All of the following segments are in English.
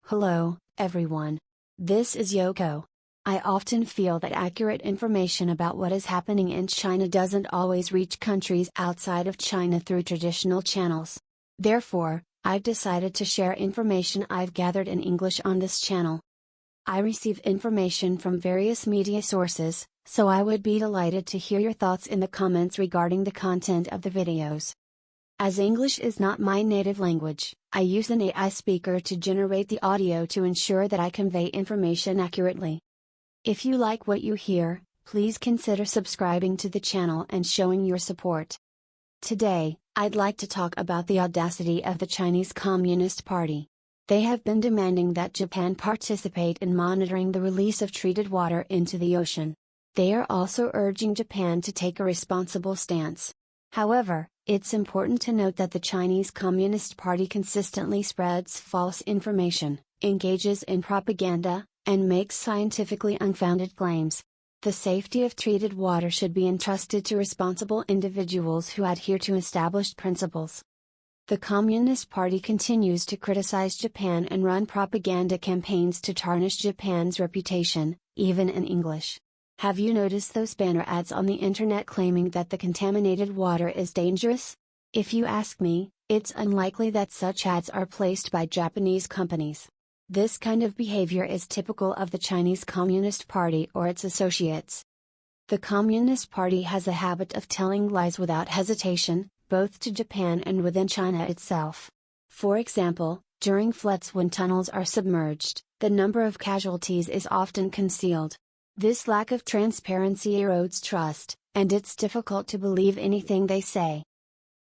Hello, everyone. This is Yoko. I often feel that accurate information about what is happening in China doesn't always reach countries outside of China through traditional channels. Therefore, I've decided to share information I've gathered in English on this channel. I receive information from various media sources, so I would be delighted to hear your thoughts in the comments regarding the content of the videos. As English is not my native language, I use an AI speaker to generate the audio to ensure that I convey information accurately. If you like what you hear, please consider subscribing to the channel and showing your support. Today, I'd like to talk about the audacity of the Chinese Communist Party. They have been demanding that Japan participate in monitoring the release of treated water into the ocean. They are also urging Japan to take a responsible stance. However, it's important to note that the Chinese Communist Party consistently spreads false information, engages in propaganda, and makes scientifically unfounded claims. The safety of treated water should be entrusted to responsible individuals who adhere to established principles. The Communist Party continues to criticize Japan and run propaganda campaigns to tarnish Japan's reputation, even in English. Have you noticed those banner ads on the internet claiming that the contaminated water is dangerous? If you ask me, it's unlikely that such ads are placed by Japanese companies. This kind of behavior is typical of the Chinese Communist Party or its associates. The Communist Party has a habit of telling lies without hesitation, both to Japan and within China itself. For example, during floods when tunnels are submerged, the number of casualties is often concealed. This lack of transparency erodes trust, and it's difficult to believe anything they say.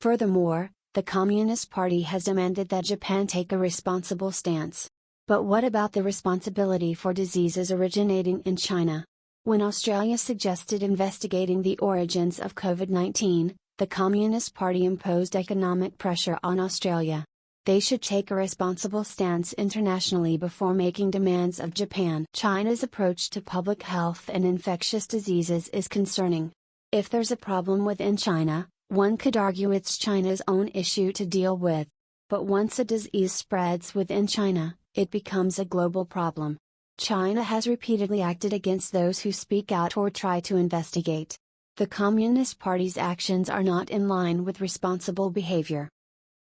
Furthermore, the Communist Party has demanded that Japan take a responsible stance. But what about the responsibility for diseases originating in China? When Australia suggested investigating the origins of COVID-19, the Communist Party imposed economic pressure on Australia. They should take a responsible stance internationally before making demands of Japan. China's approach to public health and infectious diseases is concerning. If there's a problem within China, one could argue it's China's own issue to deal with. But once a disease spreads within China, it becomes a global problem. China has repeatedly acted against those who speak out or try to investigate. The Communist Party's actions are not in line with responsible behavior.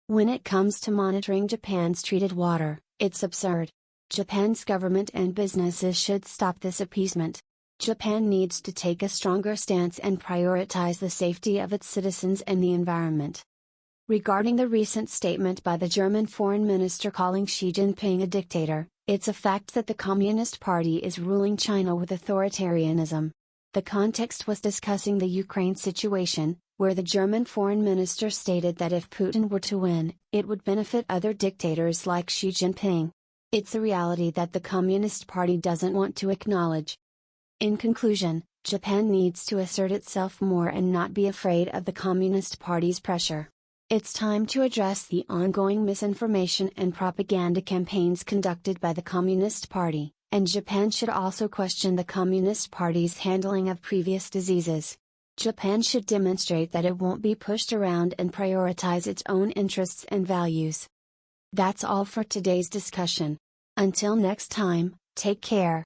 When it comes to monitoring Japan's treated water, it's absurd. Japan's government and businesses should stop this appeasement. Japan needs to take a stronger stance and prioritize the safety of its citizens and the environment. Regarding the recent statement by the German foreign minister calling Xi Jinping a dictator, it's a fact that the Communist Party is ruling China with authoritarianism. The context was discussing the Ukraine situation, where the German foreign minister stated that if Putin were to win, it would benefit other dictators like Xi Jinping. It's a reality that the Communist Party doesn't want to acknowledge. In conclusion, Japan needs to assert itself more and not be afraid of the Communist Party's pressure. It's time to address the ongoing misinformation and propaganda campaigns conducted by the Communist Party, and Japan should also question the Communist Party's handling of previous diseases. Japan should demonstrate that it won't be pushed around and prioritize its own interests and values. That's all for today's discussion. Until next time, take care.